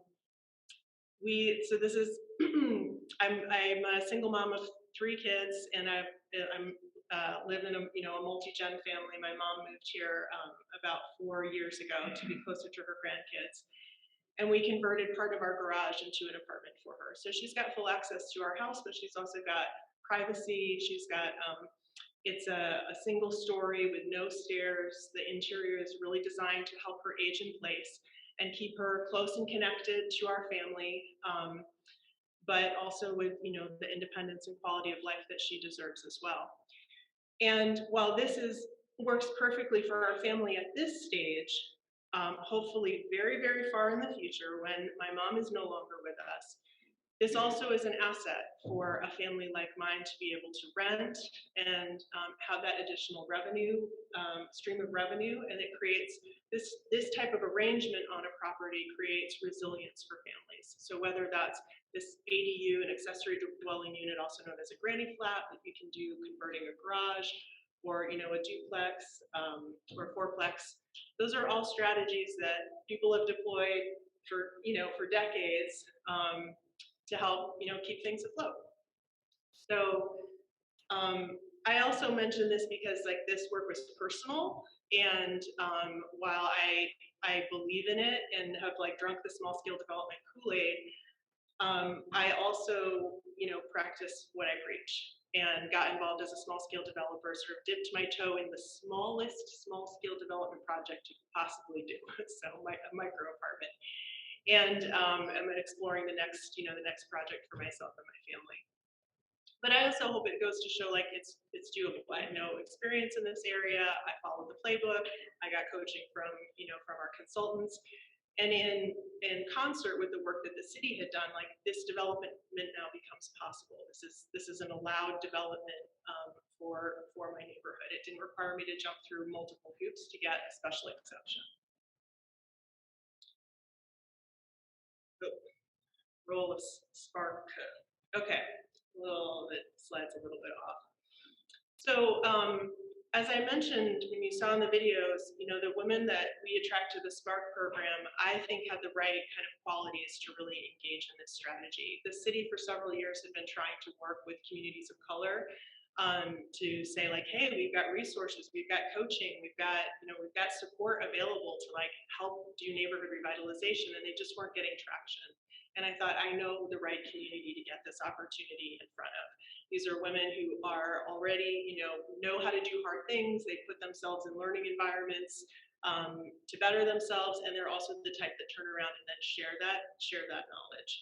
this is, I'm a single mom of 3 kids, and I'm live in a multi-gen family. My mom moved here about 4 years ago to be closer to her grandkids. And we converted part of our garage into an apartment for her. So she's got full access to our house, but she's also got privacy. She's got, it's a single story with no stairs. The interior is really designed to help her age in place and keep her close and connected to our family, but also with the independence and quality of life that she deserves as well. And while this works perfectly for our family at this stage, hopefully very, very far in the future when my mom is no longer with us, this also is an asset for a family like mine to be able to rent and have that additional revenue, stream of revenue, and it creates this type of arrangement on a property creates resilience for families. So whether that's this ADU, an accessory dwelling unit, also known as a granny flat, that you can do converting a garage, or a duplex or fourplex, those are all strategies that people have deployed for decades. To help keep things afloat. So I also mentioned this because like this work was personal, and while I believe in it and have like drunk the small scale development Kool-Aid, I also practice what I preach and got involved as a small scale developer, sort of dipped my toe in the smallest small scale development project you could possibly do. So a micro apartment. And I'm exploring the next project for myself and my family. But I also hope it goes to show like it's doable. I have no experience in this area. I followed the playbook. I got coaching from our consultants, and in concert with the work that the city had done, like this development now becomes possible. This is an allowed development for my neighborhood. It didn't require me to jump through multiple hoops to get a special exception. Roll of Spark code. Okay, the slide's a little bit off. So as I mentioned, when you saw in the videos, the women that we attract to the Spark program, I think had the right kind of qualities to really engage in this strategy. The city for several years had been trying to work with communities of color to say like, hey, we've got resources, we've got coaching, we've got support available to like help do neighborhood revitalization, and they just weren't getting traction. And I thought, I know the right community to get this opportunity in front of. These are women who are already, know how to do hard things. They put themselves in learning environments to better themselves, and they're also the type that turn around and then share that knowledge.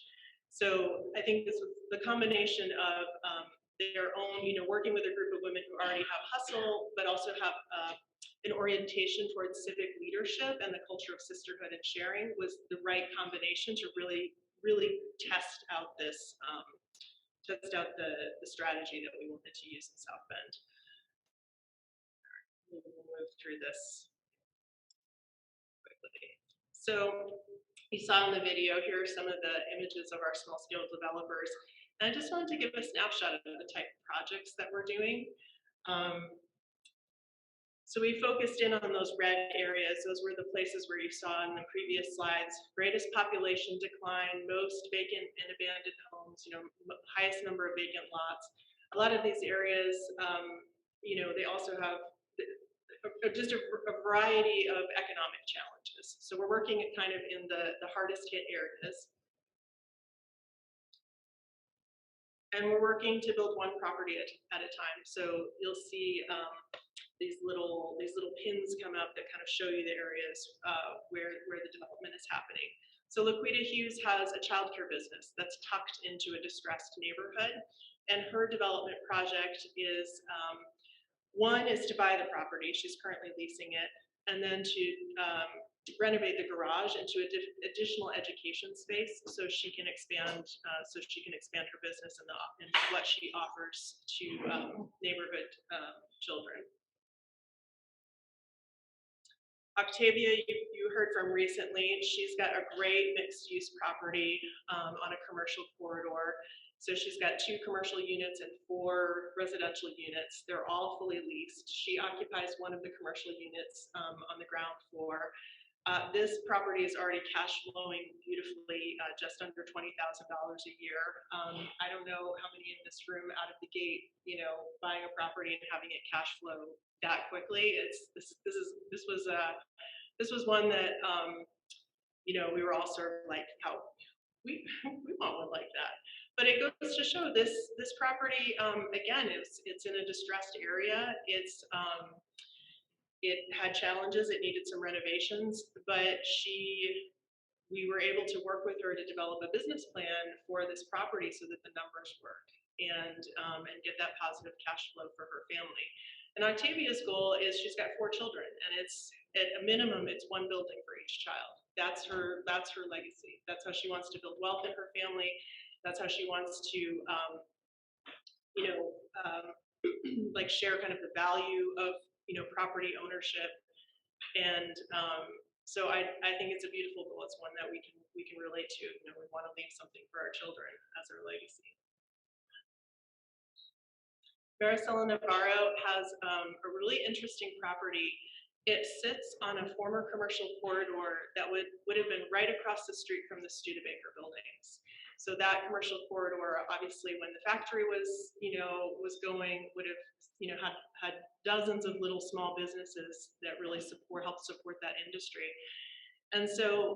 So I think this was the combination of their own, working with a group of women who already have hustle, but also have an orientation towards civic leadership and the culture of sisterhood and sharing was the right combination to really test out the strategy that we wanted to use in South Bend. We'll move through this quickly. So you saw in the video, here are some of the images of our small scale developers. And I just wanted to give a snapshot of the type of projects that we're doing. So we focused in on those red areas. Those were the places where you saw in the previous slides, greatest population decline, most vacant and abandoned homes, highest number of vacant lots. A lot of these areas, they also have just a variety of economic challenges. So we're working at kind of in the hardest hit areas. And we're working to build one property at a time. So you'll see these little pins come up that kind of show you the areas where the development is happening. So Laquita Hughes has a childcare business that's tucked into a distressed neighborhood, and her development project is one is to buy the property. She's currently leasing it, and then to renovate the garage into additional education space so she can expand her business and what she offers to neighborhood children. Octavia, you heard from recently, she's got a great mixed-use property on a commercial corridor. So she's got 2 commercial units and 4 residential units. They're all fully leased. She occupies one of the commercial units on the ground floor. This property is already cash flowing beautifully, just under $20,000 a year. I don't know how many in this room out of the gate, buying a property and having it cash flow that quickly. This was one that we were all sort of like, how we want one like that. But it goes to show this property again, it's in a distressed area. It had challenges, it needed some renovations, but we were able to work with her to develop a business plan for this property so that the numbers work and get that positive cash flow for her family. And Octavia's goal is she's got 4 children, and it's at a minimum, it's 1 building for each child. That's her legacy. That's how she wants to build wealth in her family. That's how she wants to, like share kind of the value of property ownership. And so I think it's a beautiful goal. It's one that we can relate to. We want to leave something for our children as our legacy. Maricela Navarro has a really interesting property. It sits on a former commercial corridor that would have been right across the street from the Studebaker buildings. So that commercial corridor, obviously, when the factory was going, would have had dozens of little small businesses that really help support that industry. And so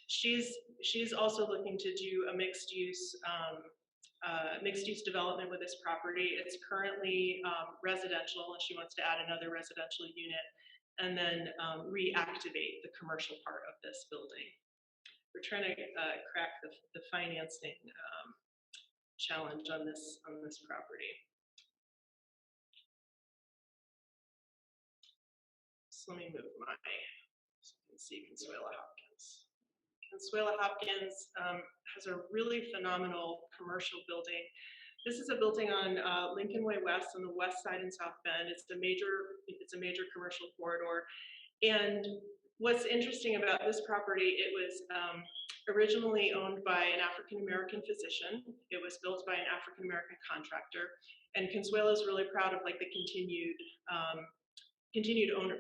she's also looking to do a mixed use development with this property. It's currently residential, and she wants to add another residential unit and then reactivate the commercial part of this building. We're trying to crack the financing challenge on this property. So let me move so you can see Consuela Hopkins. Consuela Hopkins has a really phenomenal commercial building. This is a building on Lincoln Way West on the west side in South Bend. It's a major commercial corridor. And what's interesting about this property, it was originally owned by an African-American physician. It was built by an African-American contractor. And Consuela is really proud of like the continued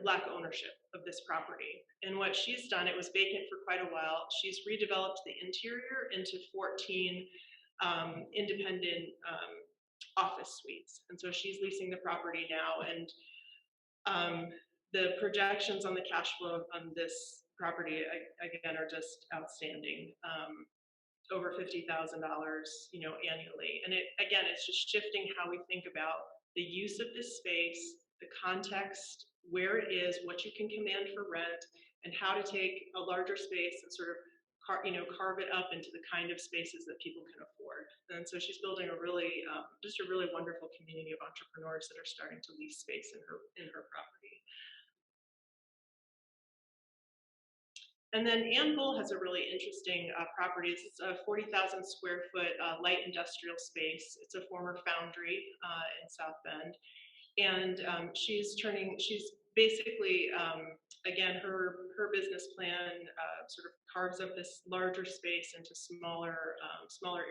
black ownership of this property. And what she's done, it was vacant for quite a while. She's redeveloped the interior into 14 independent office suites. And so she's leasing the property now, and the projections on the cash flow on this property, again, are just outstanding. Over $50,000, annually. And it's just shifting how we think about the use of this space, the context, where it is, what you can command for rent, and how to take a larger space and sort of carve it up into the kind of spaces that people can afford. And so she's building a really, just a really wonderful community of entrepreneurs that are starting to lease space in her property. And then Ann Bull has a really interesting property. It's a 40,000 square foot light industrial space. It's a former foundry in South Bend. And she's basically, again, her business plan sort of carves up this larger space into smaller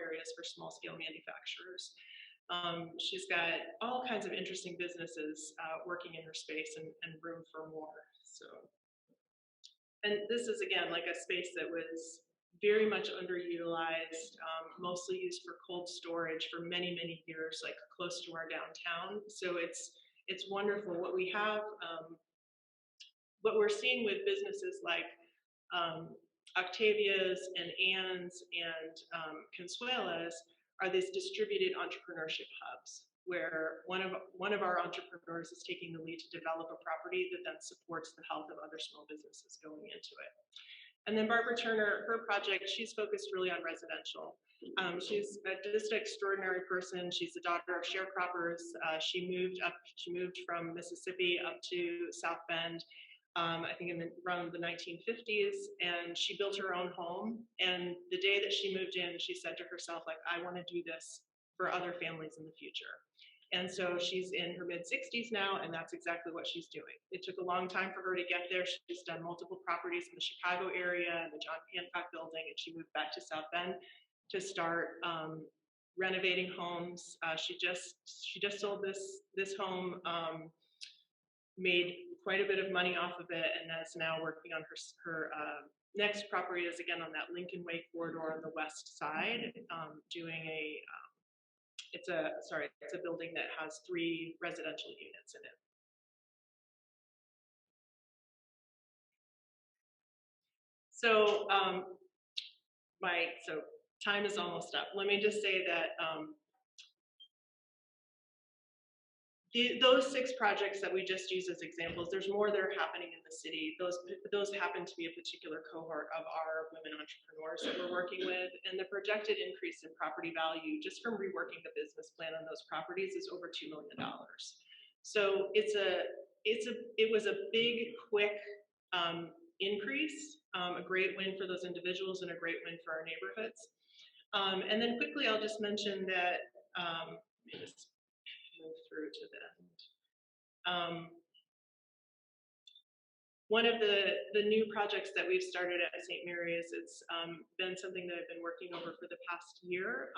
areas for small scale manufacturers. She's got all kinds of interesting businesses working in her space and room for more. And this is, again, like a space that was very much underutilized, mostly used for cold storage for many, many years, like close to our downtown. So it's wonderful. What we have, what we're seeing with businesses like Octavia's and Ann's and Consuela's are these distributed entrepreneurship hubs, where one of our entrepreneurs is taking the lead to develop a property that then supports the health of other small businesses going into it. And then Barbara Turner, her project, she's focused really on residential. She's just an extraordinary person. She's the daughter of sharecroppers. She moved from Mississippi up to South Bend, I think around the 1950s, and she built her own home. And the day that she moved in, she said to herself, like, I want to do this for other families in the future. And so she's in her mid-60s now, and that's exactly what she's doing. It took a long time for her to get there. She's done multiple properties in the Chicago area and the John Hancock building, and she moved back to South Bend to start renovating homes. She just sold this home, made quite a bit of money off of it, and is now working on her next property is again on that Lincoln Way corridor on the west side, doing it's a building that has 3 residential units in it. So time is almost up. Let me just say that those 6 projects that we just used as examples, there's more that are happening in the city. Those happen to be a particular cohort of our women entrepreneurs that we're working with, and the projected increase in property value just from reworking the business plan on those properties is over $2 million. So it was a big, quick increase, a great win for those individuals and a great win for our neighborhoods. And then quickly, I'll just mention that, let me just move through to the end. One of the new projects that we've started at St. Mary's, it's been something that I've been working over for the past year.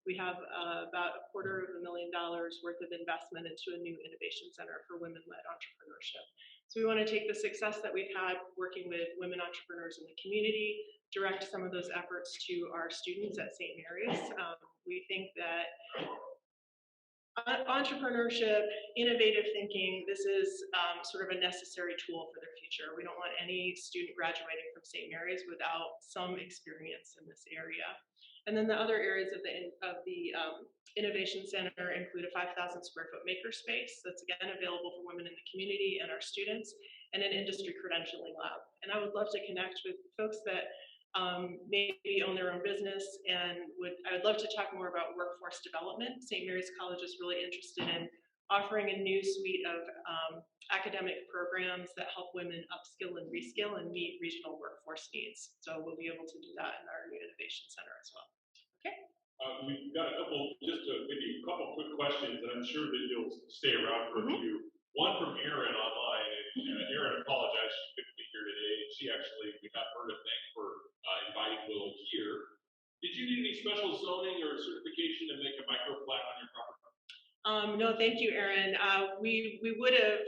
We have about $250,000 worth of investment into a new innovation center for women-led entrepreneurship. So we want to take the success that we've had working with women entrepreneurs in the community, direct some of those efforts to our students at St. Mary's. We think that entrepreneurship, innovative thinking, this is sort of a necessary tool for their future. We don't want any student graduating from St. Mary's without some experience in this area. And then the other areas of the Innovation Center include a 5,000 square foot makerspace that's again available for women in the community and our students, and an industry credentialing lab. And I would love to connect with folks that maybe own their own business, and I would love to talk more about workforce development. St. Mary's College is really interested in offering a new suite of academic programs that help women upskill and reskill and meet regional workforce needs. So we'll be able to do that in our new innovation center as well. Okay. We've got maybe a couple quick questions, and I'm sure that you'll stay around for a few. One from Erin online, and Erin apologized, she couldn't be here today. She actually, we got her to thank for inviting Will here. Did you need any special zoning or certification to make a microplat on your property? No, thank you, Erin. We would have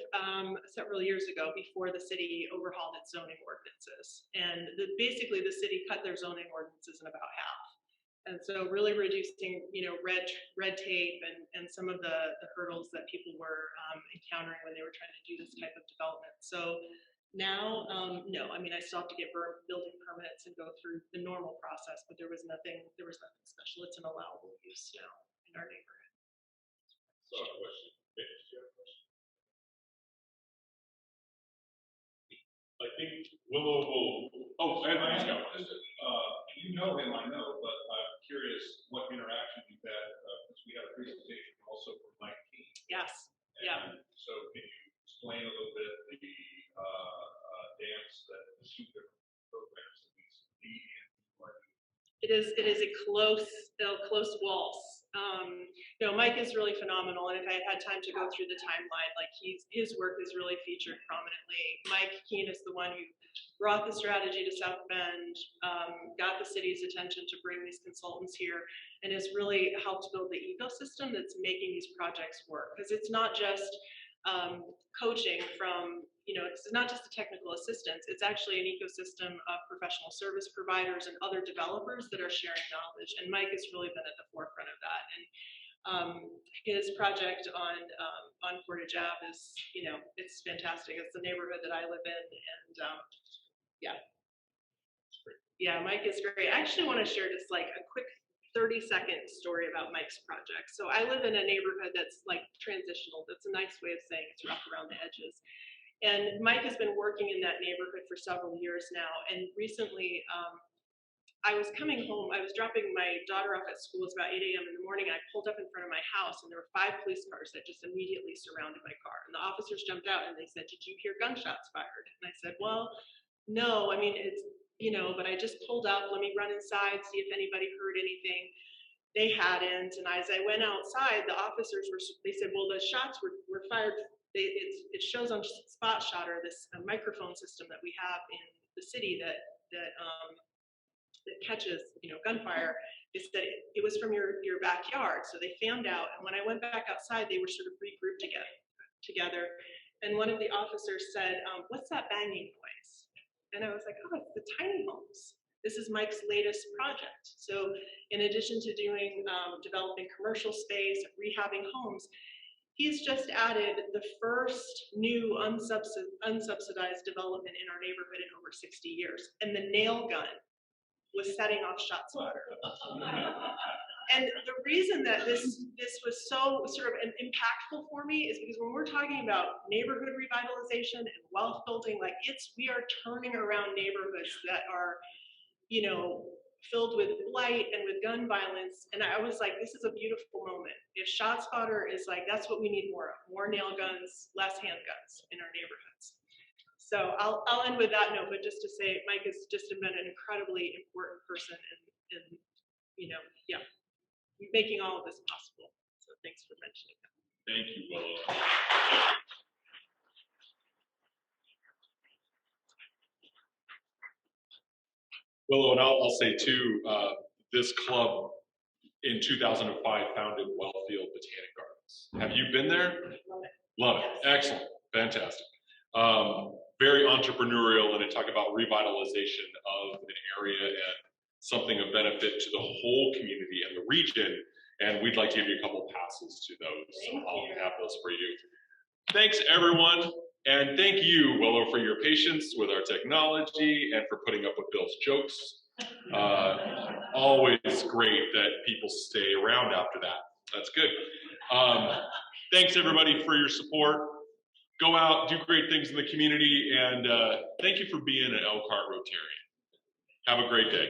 several years ago before the city overhauled its zoning ordinances. And basically the city cut their zoning ordinances in about half. And so really reducing, red tape and some of the hurdles that people were encountering when they were trying to do this type of development. So now, no, I mean, I still have to get building permits and go through the normal process, but there was nothing special. It's an allowable use now in our neighborhood. So a question. Okay, do you have a question? I think Willow will, Anthony's got one. You know him, I know, but I'm curious what interaction you've had, because we had a presentation also from Mike Keene. Yes, yeah. So can you explain a little bit the dance that the two different programs that we lead in? It is a close waltz. Mike is really phenomenal, and if I had time to go through the timeline, like his work is really featured prominently. Mike Keene is the one who brought the strategy to South Bend, got the city's attention to bring these consultants here, and has really helped build the ecosystem that's making these projects work. Because it's not just coaching from, it's not just the technical assistance, it's actually an ecosystem of professional service providers and other developers that are sharing knowledge. And Mike has really been at the forefront of that. And his project on Portage Ave is, it's fantastic. It's the neighborhood that I live in, and yeah, Mike is great. I actually want to share just like a quick 30-second story about Mike's project. So I live in a neighborhood that's like transitional. That's a nice way of saying it's rough around the edges. And Mike has been working in that neighborhood for several years now. And recently, I was coming home. I was dropping my daughter off at school. It's about 8 a.m. in the morning. I pulled up in front of my house, and there were 5 police cars that just immediately surrounded my car. And the officers jumped out, and they said, "Did you hear gunshots fired?" And I said, "Well, no. I mean, it's, but I just pulled up. Let me run inside, see if anybody heard anything." They hadn't. And as I went outside, the officers they said, "Well, the shots were fired." It shows on Spot Shotter, this microphone system that we have in the city that catches, gunfire. They said it was from your backyard. So they found out. And when I went back outside, they were sort of regrouped together. And one of the officers said, "What's that banging noise?" And I was like, "Oh, it's the tiny homes. This is Mike's latest project." So in addition to developing commercial space, rehabbing homes, he's just added the first new unsubsidized development in our neighborhood in over 60 years. And the nail gun was setting off shots fired. And the reason that this was so sort of impactful for me is because when we're talking about neighborhood revitalization and wealth building, like we are turning around neighborhoods that are, filled with blight and with gun violence. And I was like, this is a beautiful moment. If ShotSpotter is like, that's what we need more of, more nail guns, less handguns in our neighborhoods. So I'll end with that note, but just to say, Mike has just been an incredibly important person in making all of this possible. So thanks for mentioning that. Thank you, Willow. Willow, and I'll say too, this club in 2005 founded Wellfield Botanic Gardens. Have you been there? Love it. Love it. Excellent. Fantastic. Very entrepreneurial, and it talked about revitalization of an area and something of benefit to the whole community and the region. And we'd like to give you a couple passes to those. So I'll have those for you. Thanks, everyone. And thank you, Willow, for your patience with our technology and for putting up with Bill's jokes. Always great that people stay around after that. That's good. Thanks, everybody, for your support. Go out, do great things in the community, and thank you for being an Elkhart Rotarian. Have a great day.